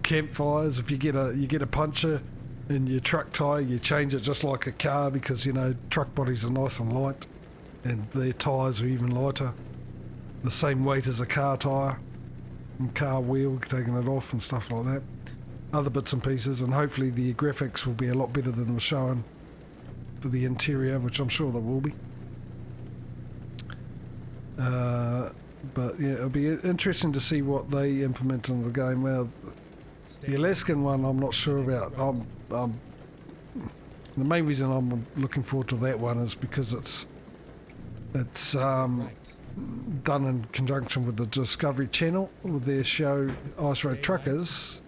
campfires. If you get a puncture in your truck tyre, you change it just like a car, because you know truck bodies are nice and light and their tyres are even lighter, the same weight as a car tyre and car wheel, taking it off and stuff like that, other bits and pieces. And hopefully the graphics will be a lot better than was shown for the interior, which I'm sure there will be. But yeah, it'll be interesting to see what they implement in the game. Well, the Alaskan one I'm not sure about. The main reason I'm looking forward to that one is because it's done in conjunction with the Discovery Channel with their show Ice Road Truckers,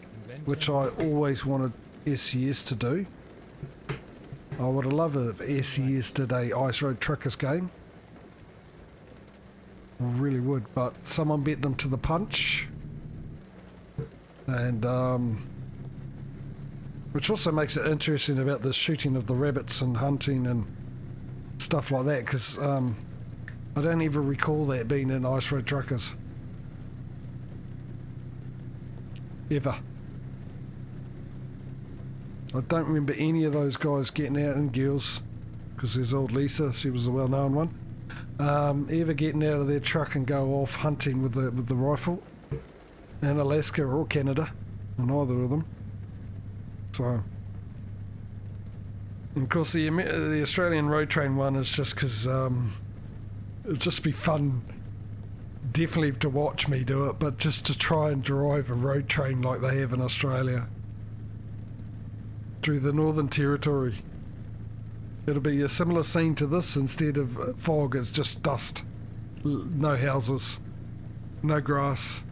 which I always wanted SCS to do. I would have loved it if SCS did a Ice Road Truckers game. I really would, but someone beat them to the punch, and which also makes it interesting about the shooting of the rabbits and hunting and stuff like that, because I don't even recall that being in Ice Road Truckers ever. I don't remember any of those guys getting out, and girls, because there's old Lisa, she was the well-known one, ever getting out of their truck and go off hunting with the rifle in Alaska or Canada, or neither of them. So, and of course the Australian road train one is just because it'd just be fun, definitely to watch me do it, but just to try and drive a road train like they have in Australia through the Northern Territory. It'll be a similar scene to this. Instead of fog, it's just dust, no houses, no grass,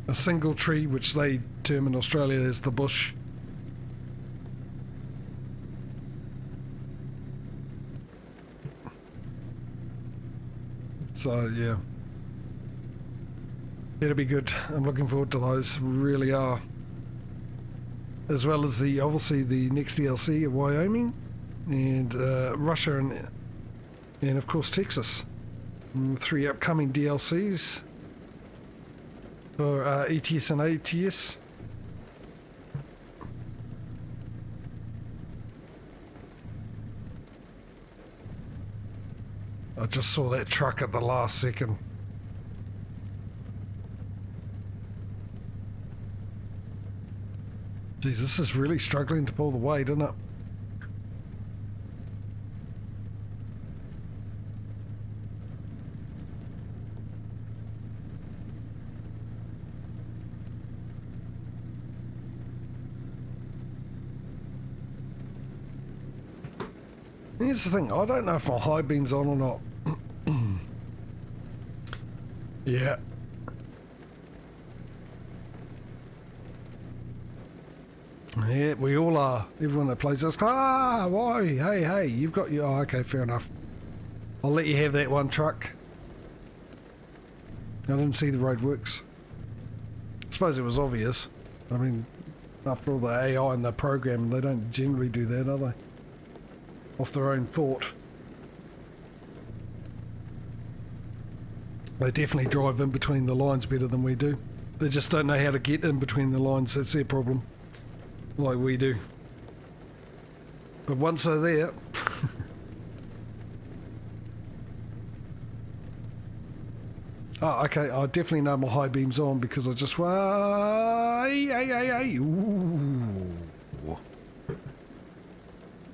a single tree, which they term in Australia as the bush. So yeah, it'll be good. I'm looking forward to those, really are. As well as obviously the next DLC of Wyoming and Russia and of course Texas. And 3 upcoming DLCs for ETS and ATS. I just saw that truck at the last second. Jeez, this is really struggling to pull the weight, isn't it? Here's the thing, I don't know if my high beam's on or not. Yeah. Yeah, we all are. Everyone that plays this, why? Hey, you've got your... Oh, okay, fair enough. I'll let you have that one truck. I didn't see the roadworks. I suppose it was obvious. I mean, after all the AI and the program, they don't generally do that, are they? Off their own thought. They definitely drive in between the lines better than we do. They just don't know how to get in between the lines. That's their problem. Like we do. But once they're there... Oh, okay, I definitely know my high beam's on because I just... Hey. Ooh.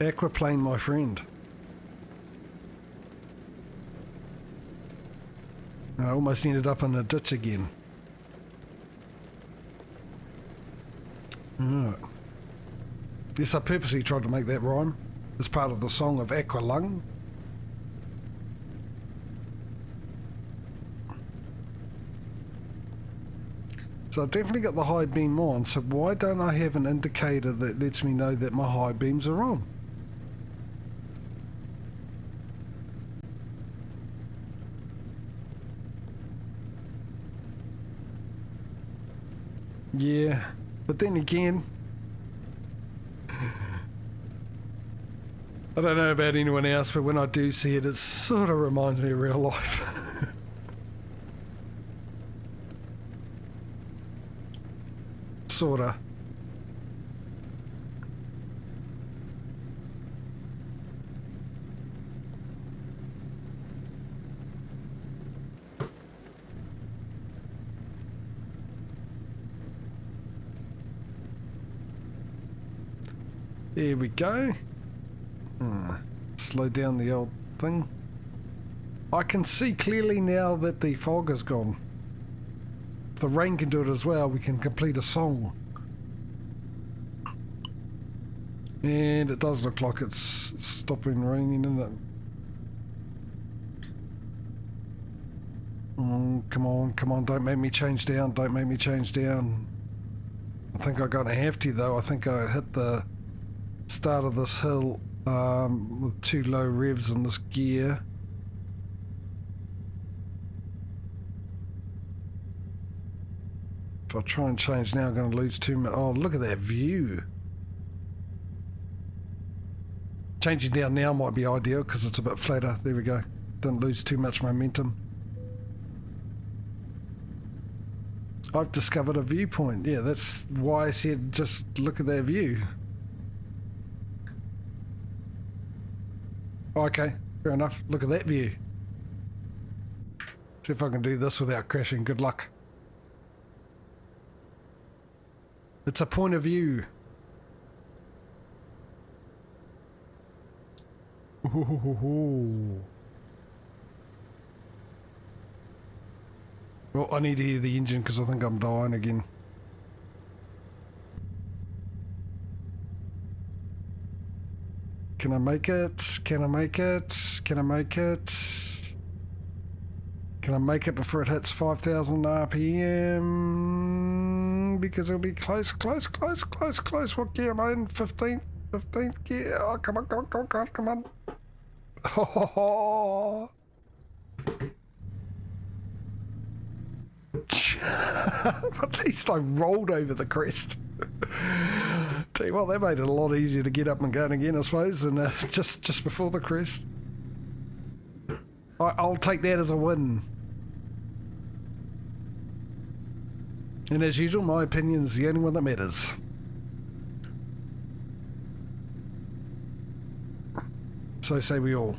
Aquaplane, my friend. I almost ended up in a ditch again. Alright. Yes, I purposely tried to make that rhyme as part of the song of Aqualung. So I've definitely got the high beam on, so why don't I have an indicator that lets me know that my high beams are on? Yeah, but then again, I don't know about anyone else, but when I do see it, it sort of reminds me of real life. Sorta. Here we go. Slow down the old thing. I can see clearly now that the fog is gone. If the rain can do it as well, we can complete a song. And it does look like it's stopping raining, isn't it? Oh, come on, don't make me change down, don't make me change down. I think I'm going to have to though. I think I hit the start of this hill with too low revs in this gear. If I try and change now, I'm going to lose too much. Oh, look at that view. Changing down now might be ideal because it's a bit flatter. There we go. Didn't lose too much momentum. I've discovered a viewpoint. Yeah, that's why I said just look at that view. Okay, fair enough. Look at that view. See if I can do this without crashing. Good luck. It's a point of view. Ooh. Well, I need to hear the engine because I think I'm dying again. Can I make it? Can I make it? Can I make it? Can I make it before it hits 5,000 RPM? Because it'll be close, close, close, close, close. What gear am I in? 15th? 15th gear? Oh, come on, come on, come on, come on, come on. Oh. At least I rolled over the crest. Tell you what, that made it a lot easier to get up and going again, I suppose, than just before the crest. I'll take that as a win. And as usual, my opinion is the only one that matters. So say we all.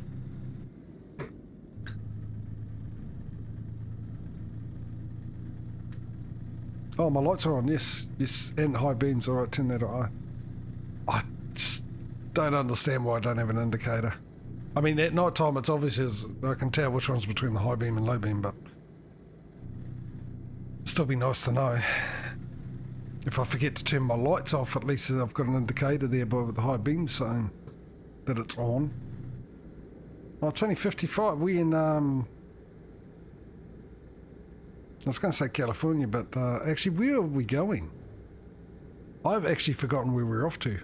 Oh, my lights are on, yes, yes, and high beams, alright, turn that on. I just don't understand why I don't have an indicator. I mean, at night time it's obvious, I can tell which one's between the high beam and low beam, but it'd still be nice to know. If I forget to turn my lights off, at least I've got an indicator there by the high beam saying that it's on. Oh, it's only 55, we in, I was going to say California, but actually, where are we going? I've actually forgotten where we're off to.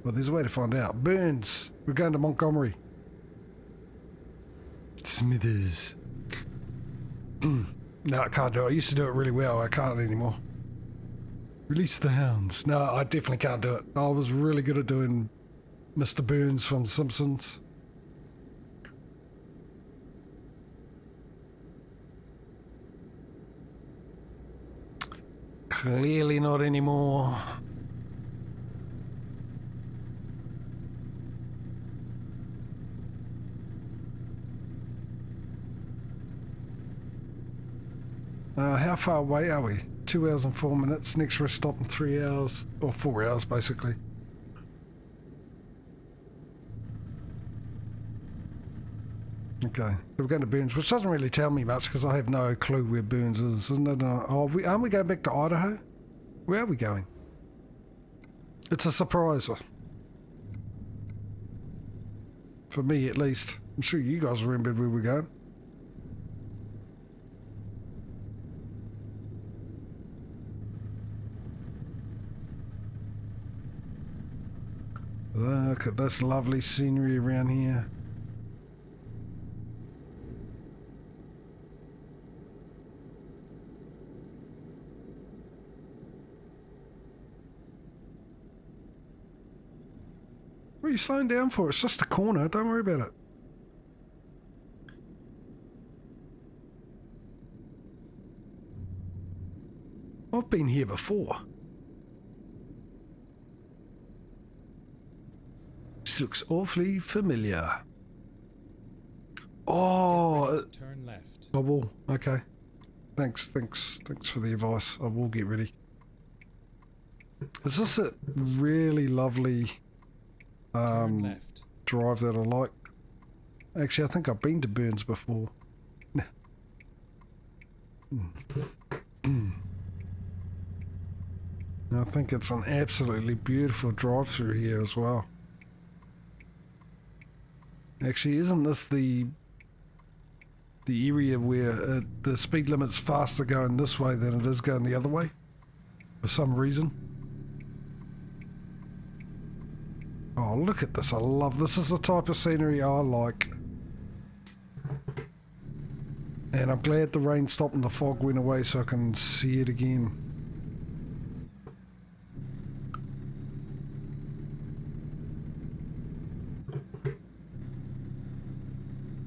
Well, there's a way to find out. Burns. We're going to Montgomery. Smithers. No, I can't do it. I used to do it really well. I can't anymore. Release the hounds. No, I definitely can't do it. I was really good at doing Mr. Burns from Simpsons. Clearly not anymore. How far away are we? 2 hours and 4 minutes. Next rest stop in 3 hours, or 4 hours basically. Okay, so we're going to Burns, which doesn't really tell me much because I have no clue where Burns is, isn't it? Oh, aren't we going back to Idaho? Where are we going? It's a surprise. For me, at least. I'm sure you guys remembered where we're going. Look at this lovely scenery around here. What are you slowing down for? It's just a corner. Don't worry about it. I've been here before. This looks awfully familiar. Oh, turn left. I will. Okay. Thanks for the advice. I will get ready. Is this a really lovely drive that I like? Actually, I think I've been to Burns before. I think it's an absolutely beautiful drive through here as well. Actually, isn't this the area where the speed limit's faster going this way than it is going the other way? For some reason. Oh, look at this. I love this. Is the type of scenery I like. And I'm glad the rain stopped and the fog went away so I can see it again.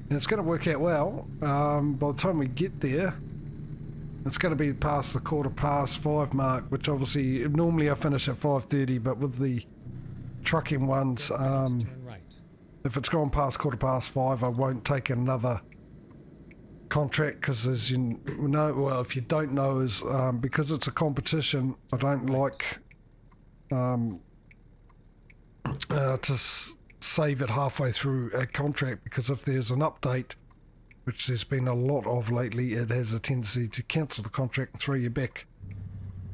And it's going to work out well. By the time we get there, it's going to be past the 5:15 mark, which obviously, normally I finish at 5:30, but with the trucking ones, if it's gone past 5:15, I won't take another contract, because as you know, well, if you don't know, is because it's a competition, I don't like to save it halfway through a contract, because if there's an update, which there's been a lot of lately, it has a tendency to cancel the contract and throw you back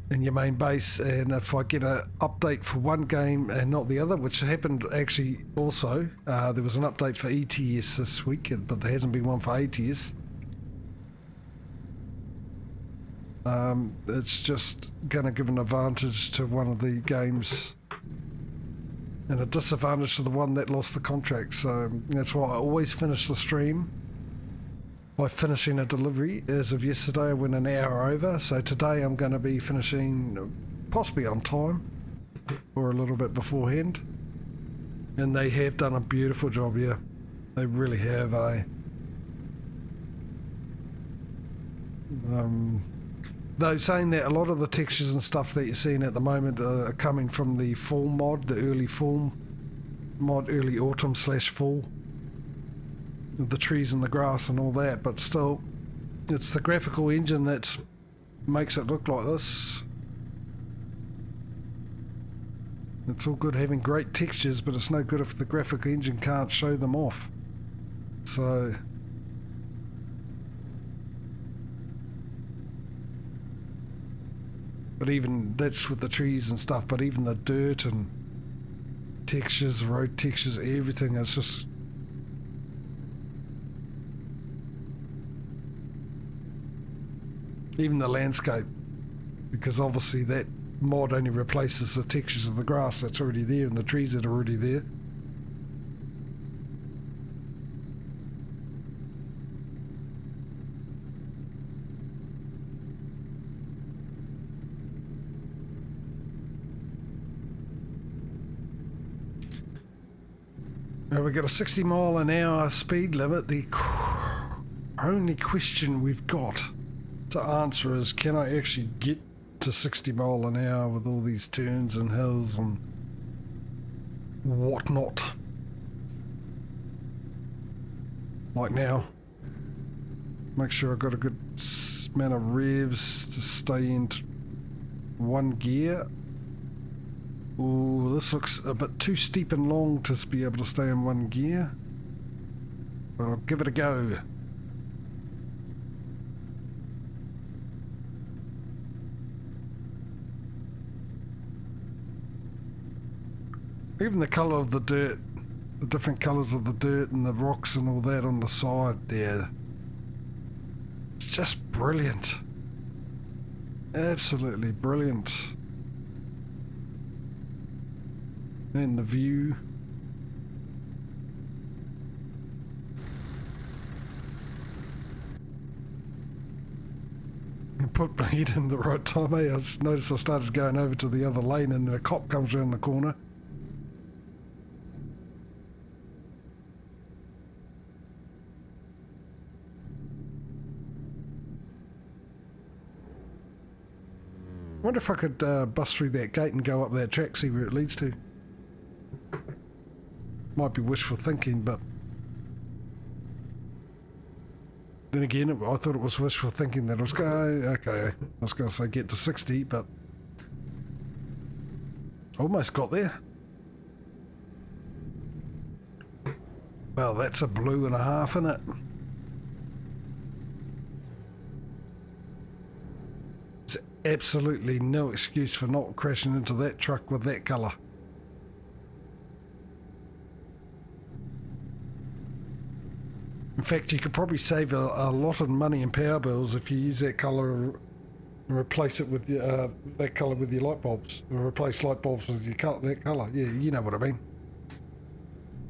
in your main base. And if I get an update for one game and not the other, which happened actually also, there was an update for ATS this week, but there hasn't been one for ATS. It's just going to give an advantage to one of the games and a disadvantage to the one that lost the contract. So that's why I always finish the stream by finishing a delivery. As of yesterday, I went an hour over, so today I'm going to be finishing possibly on time or a little bit beforehand. And they have done a beautiful job, yeah. They really have, Though saying that, a lot of the textures and stuff that you're seeing at the moment are coming from the fall mod, the early fall mod, early autumn / fall, the trees and the grass and all that, but still, it's the graphical engine that makes it look like this. It's all good having great textures, but it's no good if the graphic engine can't show them off. So but even that's with the trees and stuff, but even the dirt and textures, road textures, everything, it's just even the landscape, because obviously that mod only replaces the textures of the grass that's already there and the trees that are already there. Now we've got a 60-mile-an-hour speed limit. The only question we've got to answer is, can I actually get to 60 mile an hour with all these turns and hills and whatnot? Like now. Make sure I've got a good amount of revs to stay in one gear. Ooh, this looks a bit too steep and long to be able to stay in one gear, but I'll give it a go. Even the colour of the dirt, the different colours of the dirt and the rocks and all that on the side there, it's just brilliant. Absolutely brilliant. And the view. And put my head in the right time, eh? I just noticed I started going over to the other lane and then a cop comes around the corner. wonder if I could bust through that gate and go up that track, see where it leads to. Might be wishful thinking, but then again, I thought it was wishful thinking that I was going, okay, I was going to say get to 60, but almost got there. Well, that's a blue and a half, isn't it? There's absolutely no excuse for not crashing into that truck with that colour. In fact, you could probably save a lot of money in power bills if you use that colour and replace it with that colour with your light bulbs. Or replace light bulbs with that colour. Yeah, you know what I mean.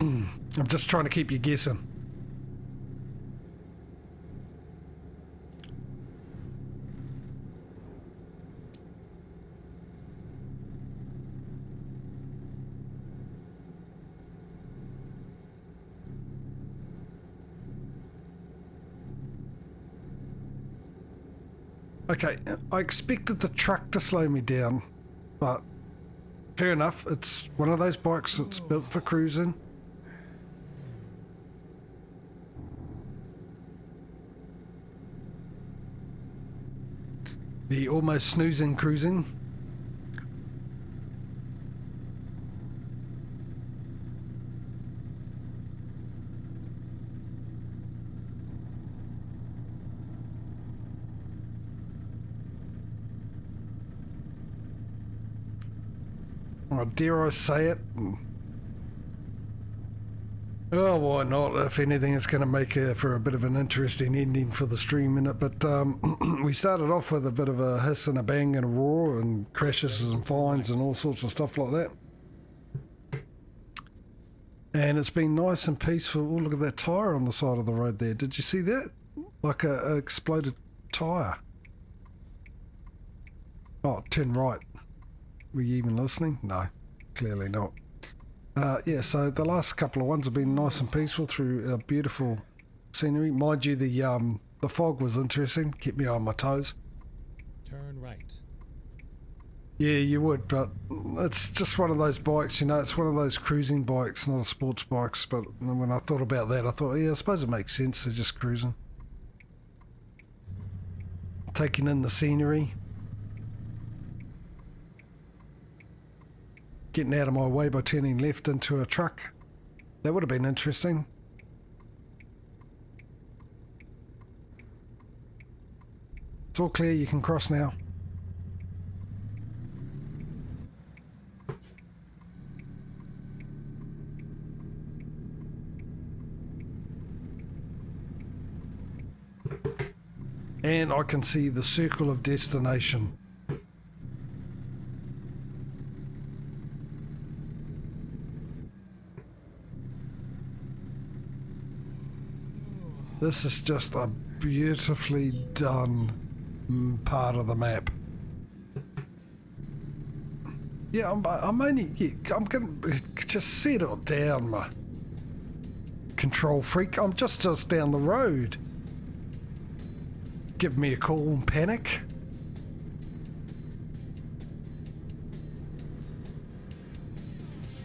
I'm just trying to keep you guessing. Okay, I expected the truck to slow me down, but fair enough. It's one of those bikes that's built for cruising. The almost snoozing cruising. Oh, dare I say it? Oh, why not? If anything, it's going to make for a bit of an interesting ending for the stream in it. But we started off with a bit of a hiss and a bang and a roar and crashes and fines and all sorts of stuff like that. And it's been nice and peaceful. Oh, look at that tyre on the side of the road there. Did you see that? Like a exploded tyre. Oh, turn right. Were you even listening? No, clearly not. Yeah, so the last couple of ones have been nice and peaceful through beautiful scenery. Mind you, the fog was interesting. Kept me on my toes. Turn right. Yeah, you would, but it's just one of those bikes, you know. It's one of those cruising bikes, not a sports bikes. But when I thought about that, I thought, yeah, I suppose it makes sense. They're just cruising, taking in the scenery. Getting out of my way by turning left into a truck. That would have been interesting. It's all clear, you can cross now. And I can see the circle of destination. This is just a beautifully done part of the map. Yeah, I'm only... Yeah, I'm going to just settle down, my control freak. I'm just down the road. Give me a call and panic.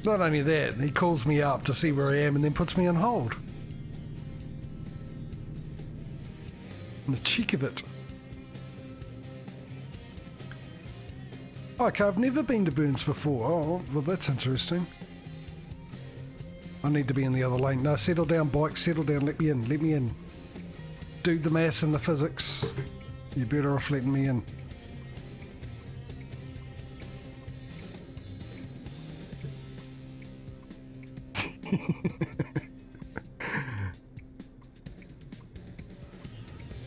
Not only that, he calls me up to see where I am and then puts me on hold. The cheek of it. Okay, I've never been to Burns before. Oh, well, that's interesting. I need to be in the other lane. No, settle down, bike, settle down, let me in, let me in. Do the maths and the physics. You're better off letting me in.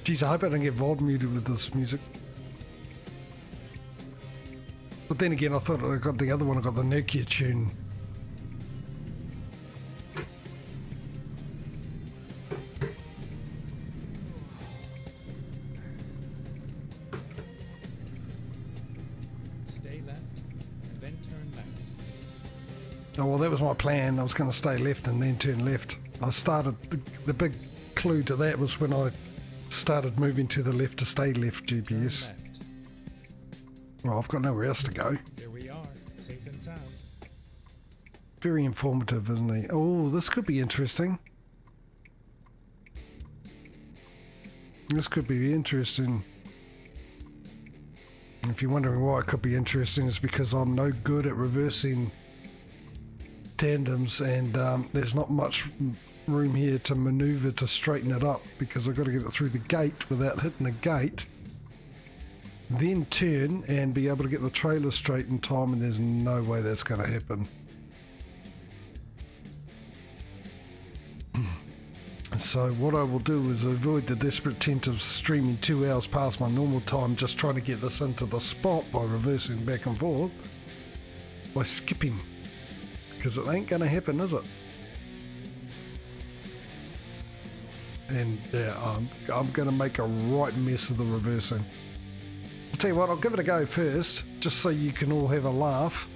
Jeez, I hope I don't get volume muted with this music. But then again, I thought I got the other one, I got the Nokia tune. Stay left, and then turn left. Oh, well, that was my plan. I was going to stay left and then turn left. I started, the big clue to that was when I started moving to the left to stay left GPS. Well, I've got nowhere else to go. Here we are, safe and sound. Very informative, isn't he? Oh, this could be interesting. This could be interesting. If you're wondering why it could be interesting, it's because I'm no good at reversing tandems, and there's not much room here to maneuver to straighten it up, because I've got to get it through the gate without hitting the gate, then turn and be able to get the trailer straight in time, and there's no way that's going to happen. So what I will do is avoid the desperate attempt of streaming 2 hours past my normal time, just trying to get this into the spot by reversing back and forth, by skipping, because it ain't going to happen, is it? And yeah, I'm going to make a right mess of the reversing. I'll tell you what, I'll give it a go first, just so you can all have a laugh.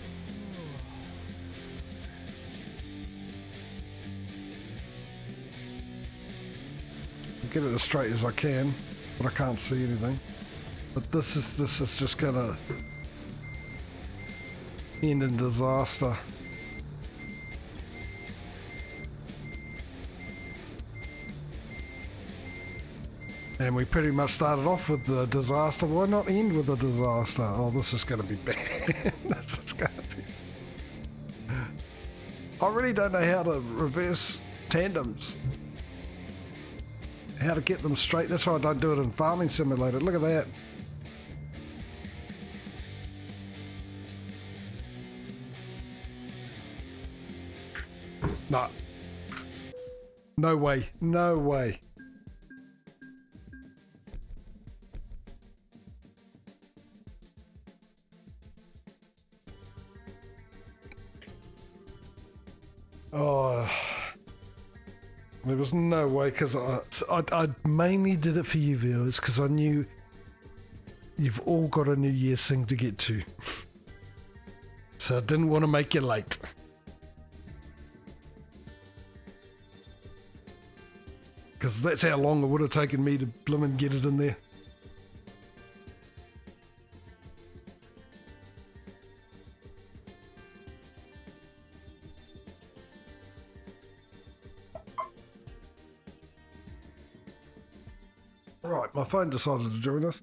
Get it as straight as I can, but I can't see anything. But this is just gonna end in disaster. And we pretty much started off with the disaster. Why not end with a disaster? Oh, this is gonna be bad. This is gonna be... I really don't know how to reverse tandems. How to get them straight. That's why I don't do it in Farming Simulator. Look at that. No. No way. No way. Oh... There was no way, because I mainly did it for you viewers, because I knew you've all got a New Year's thing to get to. So I didn't want to make you late. Because that's how long it would have taken me to blimmin' get it in there. Right, my phone decided to join us.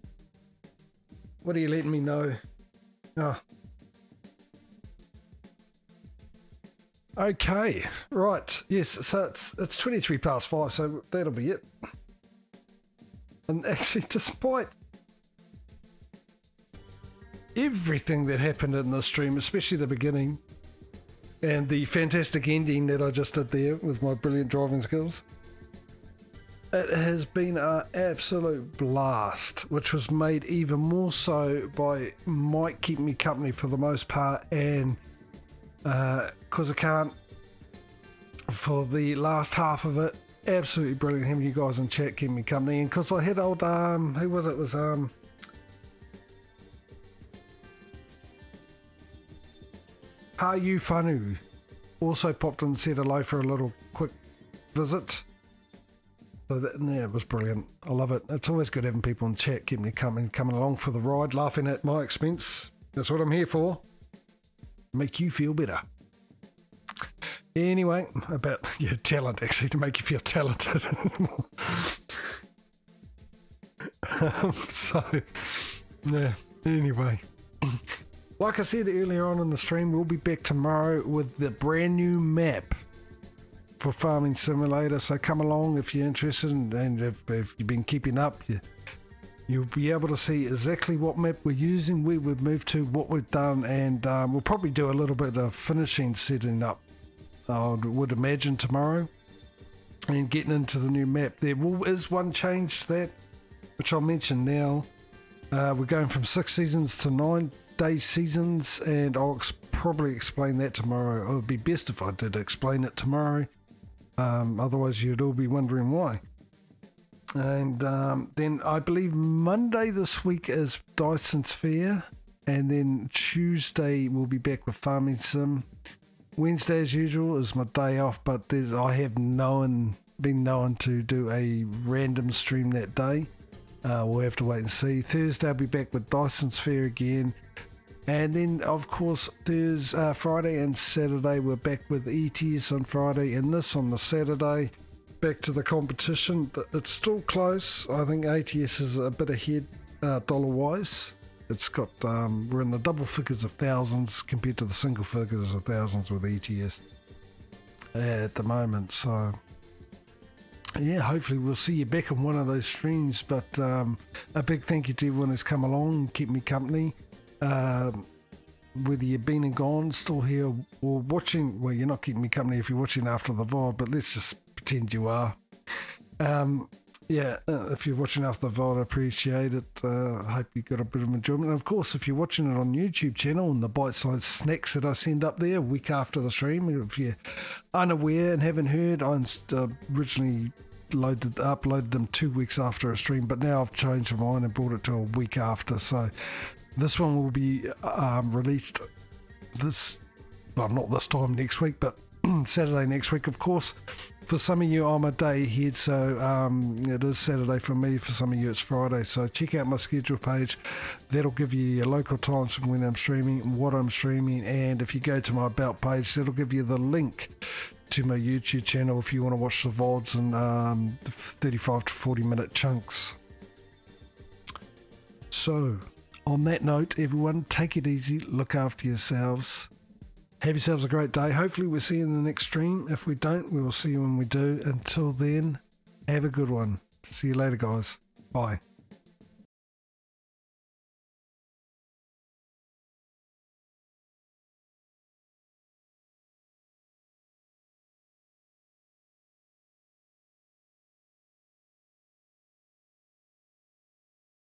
What are you letting me know? Oh. Okay, right. Yes, so it's 23 past 5, so that'll be it. And actually, despite everything that happened in the stream, especially the beginning, and the fantastic ending that I just did there with my brilliant driving skills, it has been an absolute blast, which was made even more so by Mike keeping me company for the most part, and because I can't for the last half of it. Absolutely brilliant having you guys in chat keeping me company, and because I had old who was it? It was Hayu Whanu also popped in and said hello for a little quick visit. So that, yeah, it was brilliant. I love it. It's always good having people in chat keeping me coming along for the ride, laughing at my expense. That's what I'm here for. Make you feel better. Anyway, about your talent, actually, to make you feel talented. So, yeah, anyway. Like I said earlier on in the stream, we'll be back tomorrow with the brand new map for Farming Simulator, so come along if you're interested, and if you've been keeping up, you'll be able to see exactly what map we're using, where we've moved to, what we've done, and we'll probably do a little bit of finishing setting up, I would imagine, tomorrow, and getting into the new map. There is one change to that, which I'll mention now. We're going from 6 seasons to 9-day seasons, and I'll probably explain that tomorrow. It would be best if I did explain it tomorrow. Otherwise you'd all be wondering why. And then I believe Monday this week is Dyson's Fair, and then Tuesday we'll be back with Farming Sim. Wednesday, as usual, is my day off, but I have been known to do a random stream that day. We'll have to wait and see. Thursday I'll be back with Dyson's Fair again. And then, of course, Friday and Saturday we're back with ETS on Friday and this on the Saturday. Back to the competition. It's still close. I think ATS is a bit ahead dollar-wise. It's got we're in the double figures of thousands compared to the single figures of thousands with ETS at the moment. So yeah, hopefully we'll see you back on one of those streams. But a big thank you to everyone who's come along and kept me company. Whether you've been and gone, still here, or watching. Well, you're not keeping me company if you're watching after the VOD, but let's just pretend you are. If you're watching after the VOD, I appreciate it. I hope you got a bit of enjoyment. And of course, if you're watching it on YouTube channel and the bite-sized snacks that I send up there a week after the stream, if you're unaware and haven't heard, I originally uploaded them 2 weeks after a stream, but now I've changed my mind and brought it to a week after. So this one will be released not this time next week, but Saturday next week, of course. For some of you, I'm a day ahead, so it is Saturday for me. For some of you, it's Friday. So check out my schedule page. That'll give you your local times from when I'm streaming, what I'm streaming, and if you go to my About page, that'll give you the link to my YouTube channel if you want to watch the VODs in 35 to 40 minute chunks. So, on that note, everyone, take it easy, look after yourselves. Have yourselves a great day. Hopefully we'll see you in the next stream. If we don't, we will see you when we do. Until then, have a good one. See you later, guys. Bye.